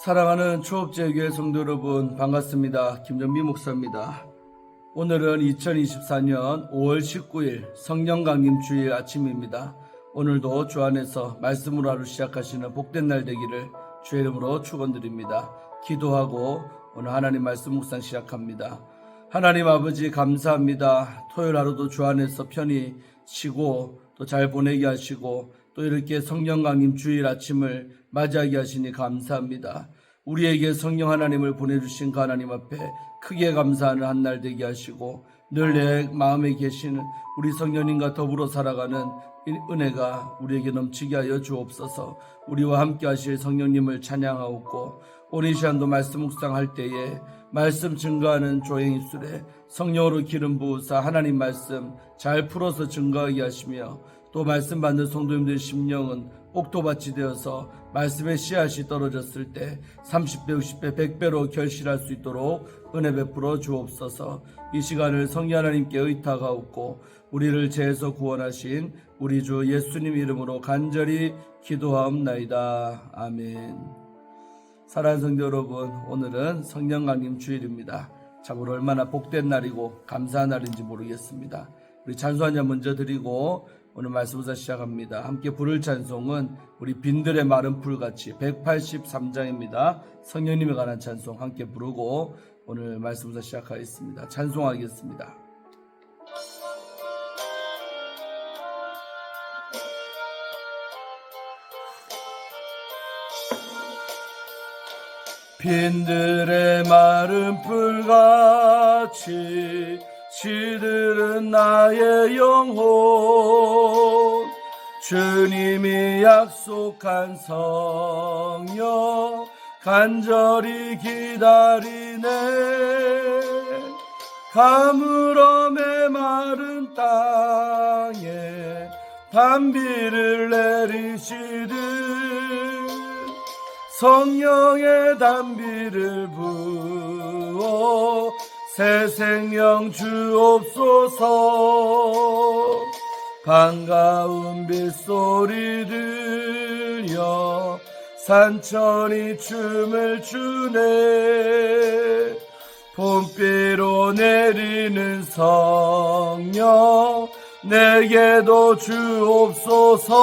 사랑하는 초업제교회 성도 여러분, 반갑습니다. 김정미 목사입니다. 오늘은 2024년 5월 19일 성령 강림 주일 아침입니다. 오늘도 주 안에서 말씀으로 하루 시작하시는 복된 날 되기를 주의 이름으로 축원드립니다. 기도하고 오늘 하나님 말씀 묵상 시작합니다. 하나님 아버지 감사합니다. 토요일 하루도 주 안에서 편히 쉬고 또 잘 보내게 하시고 또 이렇게 성령 강림 주일 아침을 맞이하게 하시니 감사합니다. 우리에게 성령 하나님을 보내주신 그 하나님 앞에 크게 감사하는 한 날 되게 하시고 늘 내 마음에 계시는 우리 성령님과 더불어 살아가는 은혜가 우리에게 넘치게 하여 주옵소서. 우리와 함께 하실 성령님을 찬양하옵고 오늘 이 시간도 말씀 묵상할 때에 말씀 증거하는 조행 입술에 성령으로 기름 부으사 하나님 말씀 잘 풀어서 증거하게 하시며 또 말씀 받는 성도님들의 심령은 옥토밭이 되어서 말씀의 씨앗이 떨어졌을 때 30배, 60배, 100배로 결실할 수 있도록 은혜 베풀어 주옵소서. 이 시간을 성령 하나님께 의탁하옵고 우리를 죄에서 구원하신 우리 주 예수님 이름으로 간절히 기도하옵나이다. 아멘. 사랑하는 성도 여러분, 오늘은 성령 강림 주일입니다. 참으로 얼마나 복된 날이고 감사한 날인지 모르겠습니다. 우리 찬송 한 잔 먼저 드리고 오늘 말씀부터 시작합니다. 함께 부를 찬송은 우리 빈들의 마른 풀같이 183장입니다. 성령님에 관한 찬송 함께 부르고 오늘 말씀부터 시작하겠습니다. 찬송하겠습니다. 빈들의 마른 풀같이 시들은 나의 영혼 주님이 약속한 성령 간절히 기다리네. 가물어 메마른 땅에 단비를 내리시듯 성령의 단비를 부어 새 생명 주옵소서. 반가운 빗소리 들려 산천이 춤을 추네. 봄비로 내리는 성령 내게도 주옵소서.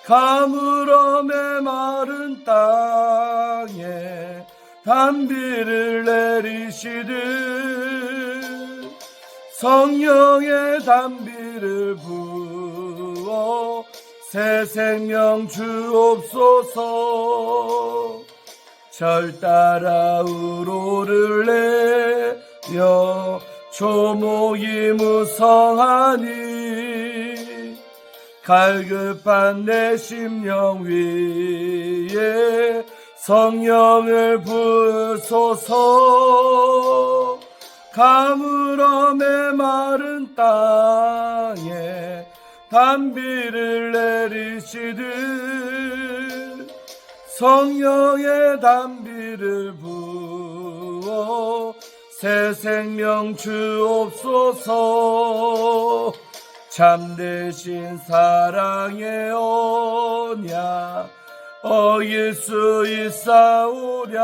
가물어 메마른 땅에 단비를 내리시듯 성령의 단비를 부어 새 생명 주옵소서. 절 따라 우로를 내려 조목이 무성하니 갈급한 내 심령 위에 성령을 부으소서. 가물어 메마른 땅에 단비를 내리시듯 성령의 단비를 부어 새 생명 주옵소서. 참되신 사랑의 언약 어길 수 있사오랴.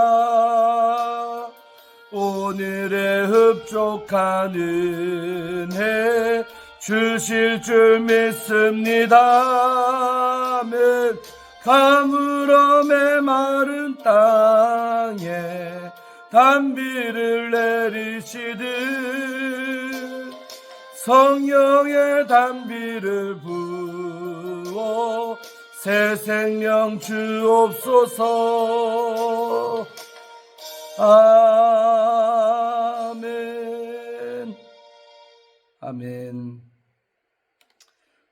오늘의 흡족한 은혜 주실 줄 믿습니다. 아멘. 가물어 메마른 땅에 단비를 내리시듯 성령의 단비를 부어 새 생명 주옵소서. 아멘. 아멘.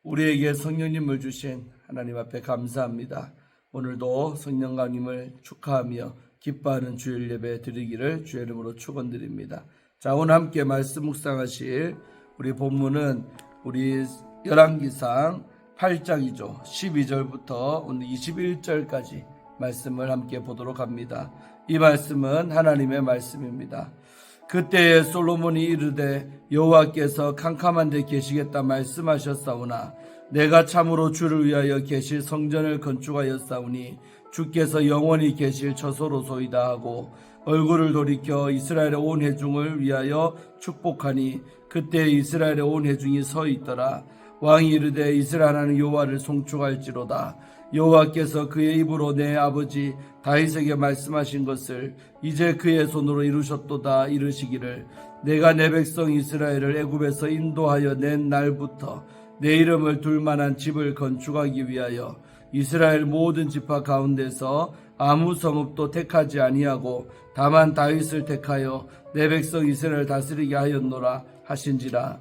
우리에게 성령님을 주신 하나님 앞에 감사합니다. 오늘도 성령 강림을 축하하며 기뻐하는 주일 예배 드리기를 주의 이름으로 축원드립니다. 자, 오늘 함께 말씀 묵상하실 우리 본문은 우리 열왕기상 8장이죠. 12절부터 오늘 21절까지 말씀을 함께 보도록 합니다. 이 말씀은 하나님의 말씀입니다. 그때에 솔로몬이 이르되 여호와께서 캄캄한 데 계시겠다 말씀하셨사오나 내가 참으로 주를 위하여 계실 성전을 건축하였사오니 주께서 영원히 계실 처소로소이다 하고 얼굴을 돌이켜 이스라엘의 온 회중을 위하여 축복하니 그때 이스라엘의 온 회중이 서 있더라. 왕이 이르되 이스라엘 하나님 여호와를 송축할지로다. 여호와께서 그의 입으로 내 아버지 다윗에게 말씀하신 것을 이제 그의 손으로 이루셨도다. 이르시기를 내가 내 백성 이스라엘을 애굽에서 인도하여 낸 날부터 내 이름을 둘 만한 집을 건축하기 위하여 이스라엘 모든 지파 가운데서 아무 성읍도 택하지 아니하고 다만 다윗을 택하여 내 백성 이스라엘을 다스리게 하였노라 하신지라.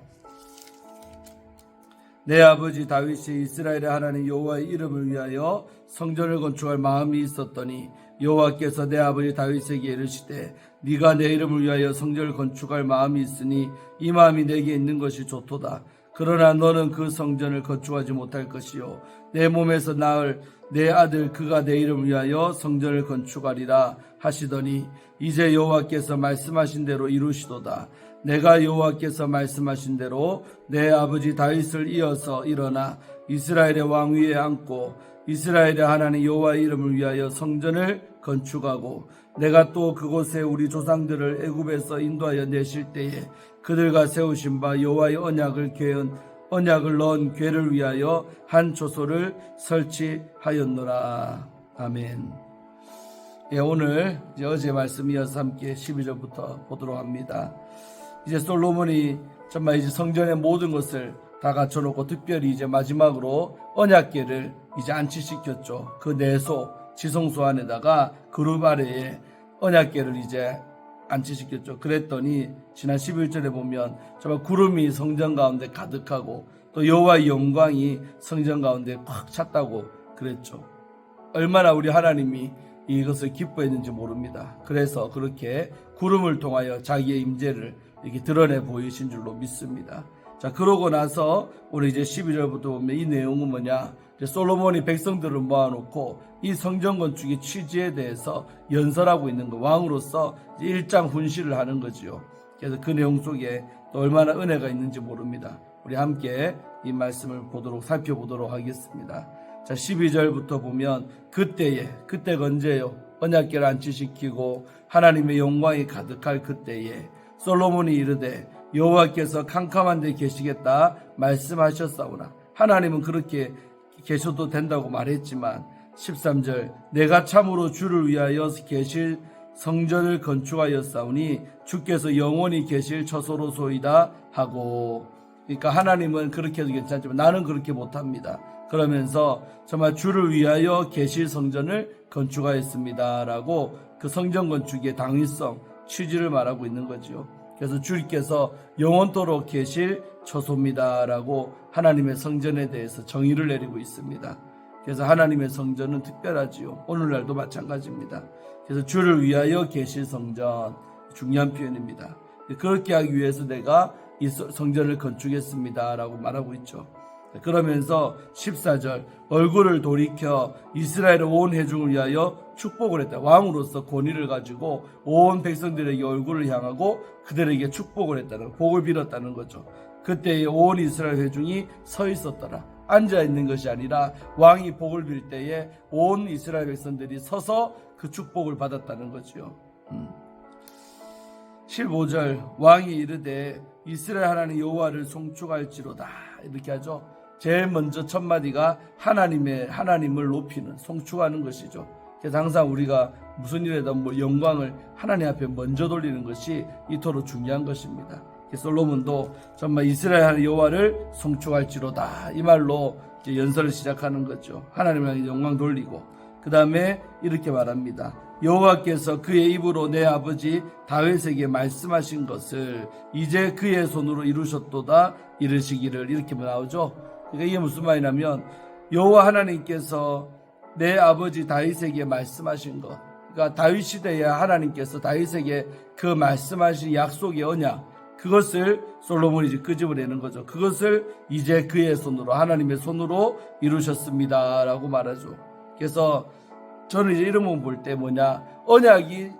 내 아버지 다윗이 이스라엘의 하나님 여호와의 이름을 위하여 성전을 건축할 마음이 있었더니 여호와께서 내 아버지 다윗에게 이르시되 네가 내 이름을 위하여 성전을 건축할 마음이 있으니 이 마음이 내게 있는 것이 좋도다. 그러나 너는 그 성전을 건축하지 못할 것이요 내 몸에서 낳을 내 아들 그가 내 이름을 위하여 성전을 건축하리라 하시더니 이제 여호와께서 말씀하신 대로 이루시도다. 내가 여호와께서 말씀하신 대로 내 아버지 다윗을 이어서 일어나 이스라엘의 왕 위에 앉고 이스라엘의 하나님 여호와의 이름을 위하여 성전을 건축하고 내가 또 그곳에 우리 조상들을 애굽에서 인도하여 내실 때에 그들과 세우신 바 여호와의 언약을 넣은 궤를 위하여 한 초소를 설치하였노라. 아멘. 예, 오늘 어제 말씀 이어서 함께 12절부터 보도록 합니다. 이제 솔로몬이 정말 이제 성전의 모든 것을 다 갖춰놓고 특별히 이제 마지막으로 언약궤를 이제 안치시켰죠. 그 내소 지성소 안에다가 그룹 아래에 언약궤를 이제 안치시켰죠. 그랬더니 지난 11절에 보면 정말 구름이 성전 가운데 가득하고 또 여호와의 영광이 성전 가운데 꽉 찼다고 그랬죠. 얼마나 우리 하나님이 이것을 기뻐했는지 모릅니다. 그래서 그렇게 구름을 통하여 자기의 임재를 이렇게 드러내 보이신 줄로 믿습니다. 자, 그러고 나서 우리 이제 12절부터 보면 이 내용은 뭐냐? 이제 솔로몬이 백성들을 모아놓고 이 성전 건축의 취지에 대해서 연설하고 있는 거, 왕으로서 일장 훈시를 하는 거지요. 그래서 그 내용 속에 또 얼마나 은혜가 있는지 모릅니다. 우리 함께 이 말씀을 살펴보도록 하겠습니다. 자, 12절부터 보면 그때가 언제요? 언약궤를 안치시키고 하나님의 영광이 가득할 그때에 솔로몬이 이르되 여호와께서 캄캄한 데 계시겠다 말씀하셨사오나 하나님은 그렇게 계셔도 된다고 말했지만 13절 내가 참으로 주를 위하여 계실 성전을 건축하였사오니 주께서 영원히 계실 처소로소이다 하고, 그러니까 하나님은 그렇게 해도 괜찮지만 나는 그렇게 못합니다. 그러면서 정말 주를 위하여 계실 성전을 건축하였습니다 라고 그 성전 건축의 당위성 취지를 말하고 있는 거죠. 그래서 주께서 영원토록 계실 처소입니다 라고 하나님의 성전에 대해서 정의를 내리고 있습니다. 그래서 하나님의 성전은 특별하지요. 오늘날도 마찬가지입니다. 그래서 주를 위하여 계실 성전, 중요한 표현입니다. 그렇게 하기 위해서 내가 이 성전을 건축했습니다 라고 말하고 있죠. 그러면서 14절 얼굴을 돌이켜 이스라엘의 온 회중을 위하여 축복을 했다. 왕으로서 권위를 가지고 온 백성들에게 얼굴을 향하고 그들에게 축복을 했다는, 복을 빌었다는 거죠. 그때 온 이스라엘 회중이 서 있었더라. 앉아 있는 것이 아니라 왕이 복을 빌 때에 온 이스라엘 백성들이 서서 그 축복을 받았다는 거죠. 15절 왕이 이르되 이스라엘 하나님 여호와를 송축할지로다 이렇게 하죠. 제일 먼저 첫 마디가 하나님을 높이는, 송축하는 것이죠. 그래서 항상 우리가 무슨 일에도 영광을 하나님 앞에 먼저 돌리는 것이 이토록 중요한 것입니다. 솔로몬도 정말 이스라엘 하나님 여호와를 송축할지로다 이 말로 이제 연설을 시작하는 거죠. 하나님께 영광 돌리고 그 다음에 이렇게 말합니다. 여호와께서 그의 입으로 내 아버지 다윗에게 말씀하신 것을 이제 그의 손으로 이루셨도다 이르시기를 이렇게 나오죠. 그러니까 이게 무슨 말이냐면 여호와 하나님께서 내 아버지 다윗에게 말씀하신 것, 그러니까 다윗 시대에 하나님께서 다윗에게 그 말씀하신 약속의 언약, 그것을 솔로몬이 이제 끄집어내는 거죠. 그것을 이제 그의 손으로, 하나님의 손으로 이루셨습니다 라고 말하죠. 그래서 저는 이제 이런 부분 볼 때 뭐냐, 언약이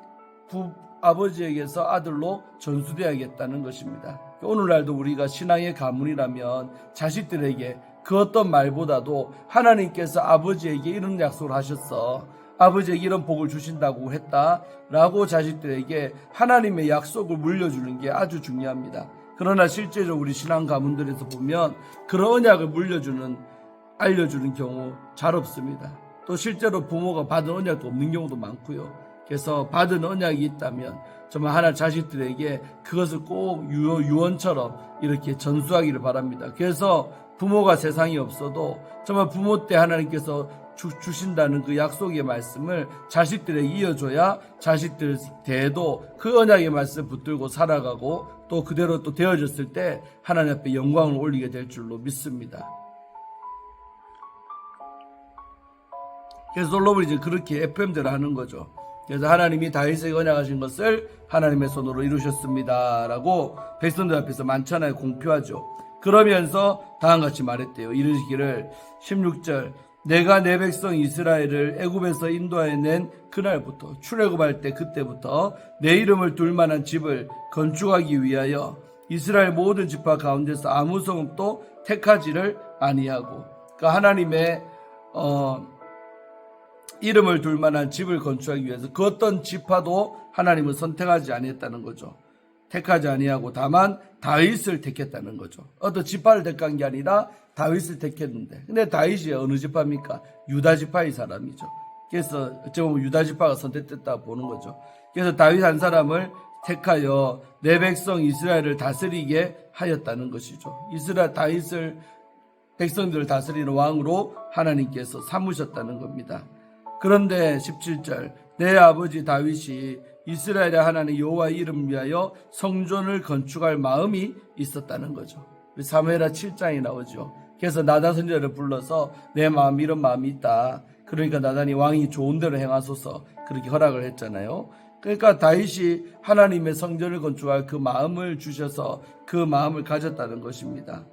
아버지에게서 아들로 전수되어야겠다는 것입니다. 오늘날도 우리가 신앙의 가문이라면 자식들에게 그 어떤 말보다도 하나님께서 아버지에게 이런 약속을 하셨어, 아버지에게 이런 복을 주신다고 했다라고 자식들에게 하나님의 약속을 물려주는 게 아주 중요합니다. 그러나 실제로 우리 신앙 가문들에서 보면 그런 언약을 알려주는 경우 잘 없습니다. 또 실제로 부모가 받은 언약도 없는 경우도 많고요. 그래서 받은 언약이 있다면 정말 하나 자식들에게 그것을 꼭 유언처럼 이렇게 전수하기를 바랍니다. 그래서 부모가 세상에 없어도 정말 부모 때 하나님께서 주신다는 그 약속의 말씀을 자식들에게 이어줘야 자식들 대에도 그 언약의 말씀을 붙들고 살아가고 또 그대로 또 되어졌을 때 하나님 앞에 영광을 올리게 될 줄로 믿습니다. 그래서 솔로몬이 이제 그렇게 FM대로 하는 거죠. 그래서 하나님이 다윗에게 언약하신 것을 하나님의 손으로 이루셨습니다 라고 백성들 앞에서 만찬하에 공표하죠. 그러면서 다음과 같이 말했대요. 이르시기를 16절 내가 내 백성 이스라엘을 애굽에서 인도하여 낸 그날부터 출애굽할 때 그때부터 내 이름을 둘 만한 집을 건축하기 위하여 이스라엘 모든 지파 가운데서 아무 성읍도 택하지를 아니하고 그러니까 하나님의 이름을 둘 만한 집을 건축하기 위해서 그 어떤 지파도 하나님은 선택하지 아니했다는 거죠. 택하지 아니하고 다만 다윗을 택했다는 거죠. 어떤 지파를 택한 게 아니라 다윗을 택했는데 근데 다윗이 어느 지파입니까? 유다 지파의 사람이죠. 그래서 어찌 보면 유다 지파가 선택됐다고 보는 거죠. 그래서 다윗 한 사람을 택하여 내 백성 이스라엘을 다스리게 하였다는 것이죠. 다윗을 백성들을 다스리는 왕으로 하나님께서 삼으셨다는 겁니다. 그런데 17절 내 아버지 다윗이 이스라엘의 하나님 여호와 이름을 위하여 성전을 건축할 마음이 있었다는 거죠. 사무엘하 7장에 나오죠. 그래서 나단 선지자를 불러서 내 마음 이런 마음이 있다. 그러니까 나단이 왕이 좋은 대로 행하소서 그렇게 허락을 했잖아요. 그러니까 다윗이 하나님의 성전을 건축할 그 마음을 주셔서 그 마음을 가졌다는 것입니다.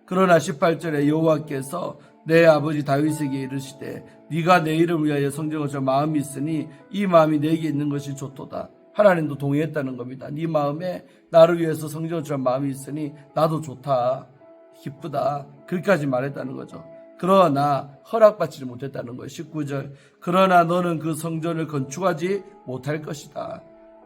그러나 18절에 여호와께서 내 아버지 다윗에게 이르시되 네가 내 이름을 위하여 성전을 건축할 마음이 있으니 이 마음이 내게 있는 것이 좋도다. 하나님도 동의했다는 겁니다. 네 마음에 나를 위해서 성전을 건축할 마음이 있으니 나도 좋다. 기쁘다. 그렇게까지 말했다는 거죠. 그러나 허락받지 못했다는 거예요. 19절 그러나 너는 그 성전을 건축하지 못할 것이다.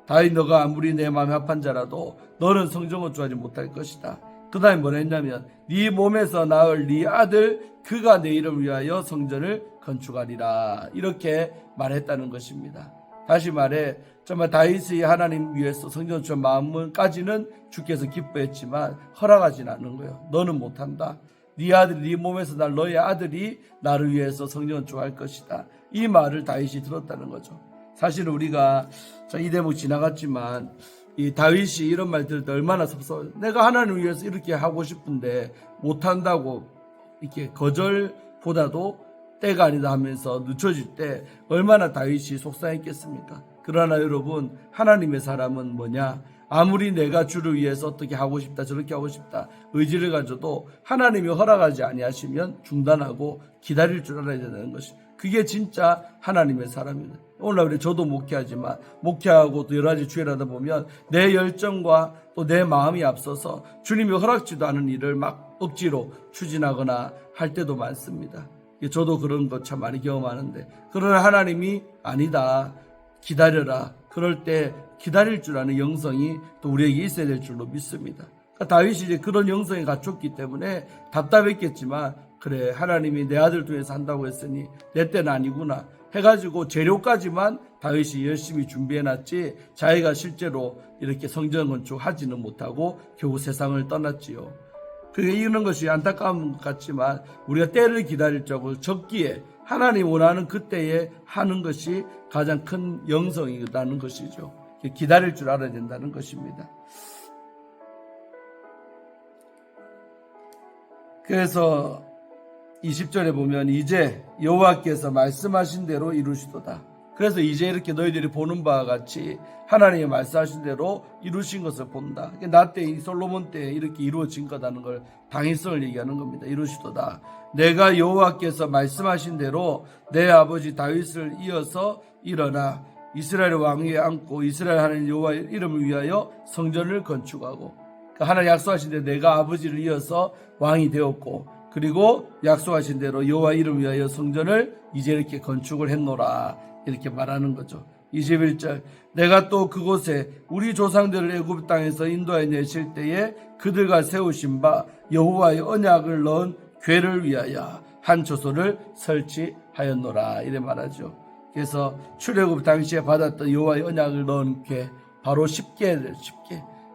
다윗 너가 아무리 내 마음에 합한 자라도 너는 성전 건축하지 못할 것이다. 그 다음에 뭐라 했냐면 네 몸에서 낳을 네 아들 그가 내 이름을 위하여 성전을 건축하리라 이렇게 말했다는 것입니다. 다시 말해 정말 다윗이 하나님 위해서 성전 건축한 마음까지는 주께서 기뻐했지만 허락하지는 않는 거예요. 너는 못한다. 네 아들이 네 몸에서 날 너의 아들이 나를 위해서 성전 건축할 것이다. 이 말을 다윗이 들었다는 거죠. 사실 우리가 이 대목 지나갔지만 이 다윗이 이런 말 들을 때 얼마나 섭섭해요. 내가 하나님을 위해서 이렇게 하고 싶은데 못한다고 이렇게 거절보다도 때가 아니다 하면서 늦춰질 때 얼마나 다윗이 속상했겠습니까? 그러나 여러분 하나님의 사람은 뭐냐? 아무리 내가 주를 위해서 어떻게 하고 싶다 저렇게 하고 싶다 의지를 가져도 하나님이 허락하지 아니하시면 중단하고 기다릴 줄 알아야 된다는 것이 그게 진짜 하나님의 사람입니다. 오늘날 저도 목회하지만 목회하고 또 여러 가지 주일하다 보면 내 열정과 또 내 마음이 앞서서 주님이 허락지도 않은 일을 막 억지로 추진하거나 할 때도 많습니다. 저도 그런 거 참 많이 경험하는데 그러나 하나님이 아니다 기다려라 그럴 때 기다릴 줄 아는 영성이 또 우리에게 있어야 될 줄로 믿습니다. 그러니까 다윗이 이제 그런 영성이 갖췄기 때문에 답답했겠지만 그래 하나님이 내 아들 통해서 한다고 했으니 내 때는 아니구나 해가지고 재료까지만 다윗이 열심히 준비해놨지 자기가 실제로 이렇게 성전 건축하지는 못하고 결국 세상을 떠났지요. 그게 이런 것이 안타까운 것 같지만 우리가 때를 기다릴 적을 적기에 하나님 원하는 그때에 하는 것이 가장 큰 영성이라는 것이죠. 기다릴 줄 알아야 된다는 것입니다. 그래서 20절에 보면 이제 여호와께서 말씀하신 대로 이루시도다. 그래서 이제 이렇게 너희들이 보는 바와 같이 하나님이 말씀하신 대로 이루신 것을 본다. 나 때 솔로몬 때 이렇게 이루어진 거다는 걸 당위성을 얘기하는 겁니다. 이루시도다. 내가 여호와께서 말씀하신 대로 내 아버지 다윗을 이어서 일어나 이스라엘 왕위에 앉고 이스라엘 하나님 여호와 이름을 위하여 성전을 건축하고 하나님 약속하신 대로 내가 아버지를 이어서 왕이 되었고 그리고 약속하신 대로 여호와 이름 위하여 성전을 이제 이렇게 건축을 했노라 이렇게 말하는 거죠. 21절 내가 또 그곳에 우리 조상들을 애굽 땅에서 인도하여 내실 때에 그들과 세우신 바 여호와의 언약을 넣은 궤를 위하여 한 초소를 설치하였노라 이래 말하죠. 그래서 출애굽 당시에 받았던 여호와의 언약을 넣은 궤 바로 10개를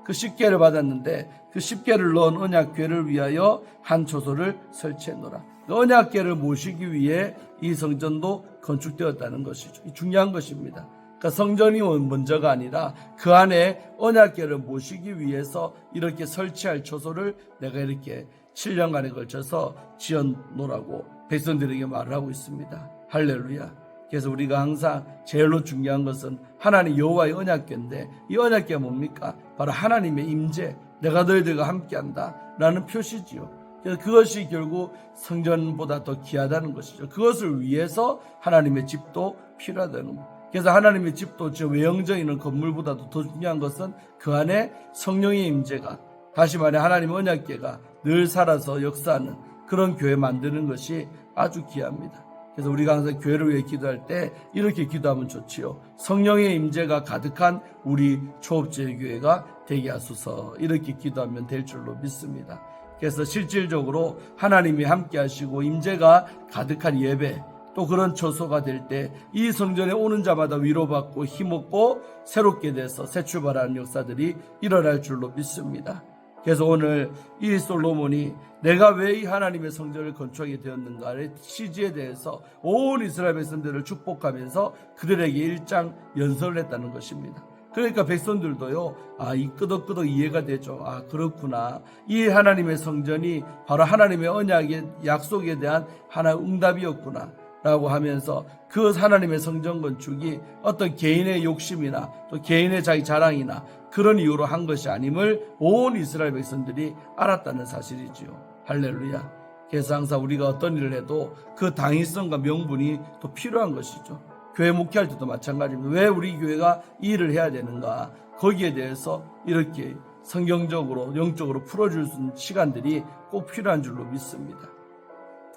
그 10개를 받았는데 그 10개를 넣은 언약궤를 위하여 한 초소를 설치했노라. 그 언약궤를 모시기 위해 이 성전도 건축되었다는 것이죠. 중요한 것입니다. 그러니까 성전이 먼저가 아니라 그 안에 언약궤를 모시기 위해서 이렇게 설치할 초소를 내가 이렇게 7년간에 걸쳐서 지어놓으라고 백성들에게 말을 하고 있습니다. 할렐루야. 그래서 우리가 항상 제일로 중요한 것은 하나님 여호와의 언약궤인데 이 언약궤가 뭡니까? 바로 하나님의 임재, 내가 너희들과 함께한다 라는 표시지요. 그래서 그것이 결국 성전보다 더 귀하다는 것이죠. 그것을 위해서 하나님의 집도 필요하다는 겁니다. 그래서 하나님의 집도 저 외형적인 있는 건물보다도 더 중요한 것은 그 안에 성령의 임재가, 다시 말해 하나님의 언약궤가 늘 살아서 역사하는 그런 교회 만드는 것이 아주 귀합니다. 그래서 우리가 항상 교회를 위해 기도할 때 이렇게 기도하면 좋지요. 성령의 임재가 가득한 우리 초업제의 교회가 되게 하소서 이렇게 기도하면 될 줄로 믿습니다. 그래서 실질적으로 하나님이 함께 하시고 임재가 가득한 예배 또 그런 초소가 될 때 이 성전에 오는 자마다 위로받고 힘없고 새롭게 돼서 새 출발하는 역사들이 일어날 줄로 믿습니다. 그래서 오늘 이 솔로몬이 내가 왜 이 하나님의 성전을 건축하게 되었는가의 취지에 대해서 온 이스라엘 백성들을 축복하면서 그들에게 일장 연설을 했다는 것입니다. 그러니까 백성들도요, 이 끄덕끄덕 이해가 되죠. 그렇구나. 이 하나님의 성전이 바로 하나님의 언약의 약속에 대한 하나의 응답이었구나 라고 하면서 그 하나님의 성전 건축이 어떤 개인의 욕심이나 또 개인의 자기 자랑이나 그런 이유로 한 것이 아님을 온 이스라엘 백성들이 알았다는 사실이지요. 할렐루야. 그래서 항상 우리가 어떤 일을 해도 그 당위성과 명분이 또 필요한 것이죠. 교회 목회할 때도 마찬가지입니다. 왜 우리 교회가 이 일을 해야 되는가? 거기에 대해서 이렇게 성경적으로 영적으로 풀어줄 수 있는 시간들이 꼭 필요한 줄로 믿습니다.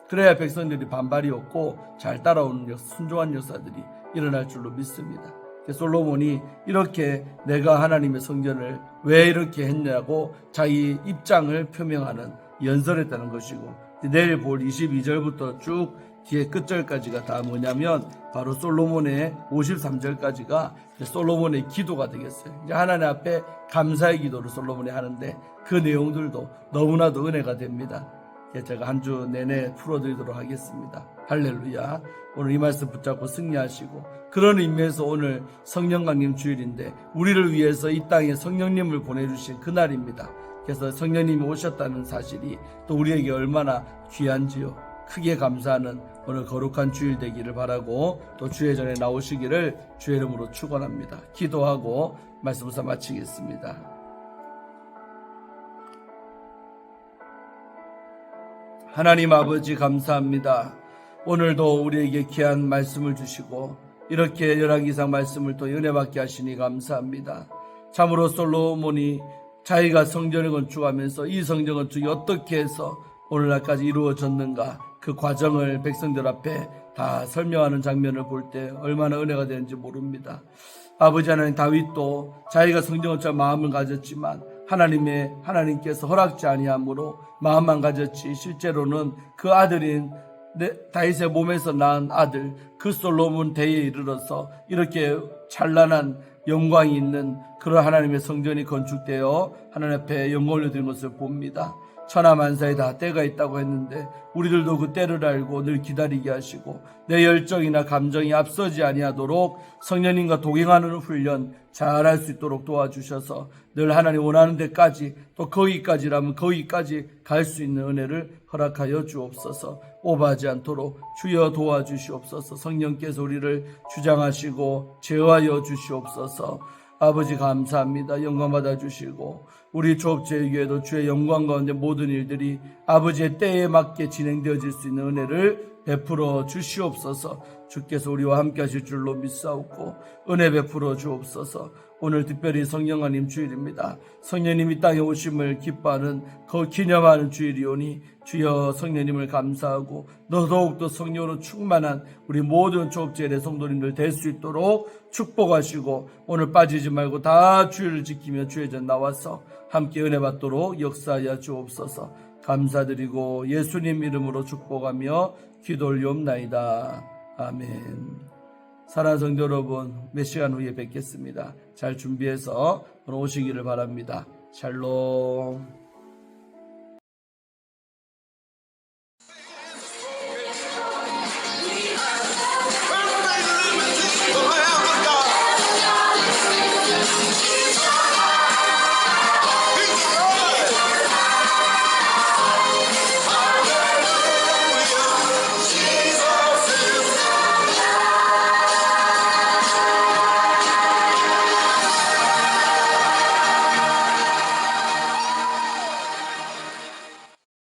그래야 백성들이 반발이 없고 잘 따라오는 순종한 역사들이 일어날 줄로 믿습니다. 솔로몬이 이렇게 내가 하나님의 성전을 왜 이렇게 했냐고 자기 입장을 표명하는 연설했다는 것이고, 내일 볼 22절부터 쭉 뒤에 끝절까지가 다 뭐냐면 바로 솔로몬의 53절까지가 솔로몬의 기도가 되겠어요. 이제 하나님 앞에 감사의 기도를 솔로몬이 하는데 그 내용들도 너무나도 은혜가 됩니다. 제가 한 주 내내 풀어드리도록 하겠습니다. 할렐루야. 오늘 이 말씀 붙잡고 승리하시고, 그런 의미에서 오늘 성령 강림 주일인데 우리를 위해서 이 땅에 성령님을 보내주신 그날입니다. 그래서 성령님이 오셨다는 사실이 또 우리에게 얼마나 귀한지요. 크게 감사하는 오늘 거룩한 주일 되기를 바라고 또 주의 전에 나오시기를 주의 이름으로 축원합니다. 기도하고 말씀을 마치겠습니다. 하나님 아버지 감사합니다. 오늘도 우리에게 귀한 말씀을 주시고 이렇게 열왕기상 말씀을 또 은혜받게 하시니 감사합니다. 참으로 솔로몬이 자기가 성전을 건축하면서 이 성전 건축이 어떻게 해서 오늘날까지 이루어졌는가 그 과정을 백성들 앞에 다 설명하는 장면을 볼 때 얼마나 은혜가 되는지 모릅니다. 아버지 하나님, 다윗도 자기가 성전 건축할 마음을 가졌지만 하나님께서 허락지 아니함으로 마음만 가졌지 실제로는 그 아들인 다윗의 몸에서 낳은 아들 그 솔로몬 대에 이르러서 이렇게 찬란한 영광이 있는 그런 하나님의 성전이 건축되어 하나님 앞에 영광을 올려드린 것을 봅니다. 천하만사에 다 때가 있다고 했는데 우리들도 그 때를 알고 늘 기다리게 하시고 내 열정이나 감정이 앞서지 아니하도록 성령님과 동행하는 훈련 잘할 수 있도록 도와주셔서 늘 하나님 원하는 데까지 또 거기까지라면 거기까지 갈 수 있는 은혜를 허락하여 주옵소서. 오버하지 않도록 주여 도와주시옵소서. 성령께서 우리를 주장하시고 제어하여 주시옵소서. 아버지 감사합니다. 영광 받아주시고 우리 조업제교회도 주의 영광 가운데 모든 일들이 아버지의 때에 맞게 진행되어질 수 있는 은혜를 베풀어 주시옵소서. 주께서 우리와 함께 하실 줄로 믿사옵고 은혜 베풀어 주옵소서. 오늘 특별히 성령 강림 주일입니다. 성령님이 땅에 오심을 기뻐하는 기념하는 주일이오니 주여 성령님을 감사하고 더더욱더 성령으로 충만한 우리 모든 조업제의 성도님들 될 수 있도록 축복하시고 오늘 빠지지 말고 다 주일을 지키며 주의 전 나와서 함께 은혜 받도록 역사하여 주옵소서. 감사드리고 예수님 이름으로 축복하며 기도 올리옵나이다. 아멘. 사랑하는 성도 여러분, 몇 시간 후에 뵙겠습니다. 잘 준비해서 오시기를 바랍니다. 샬롬.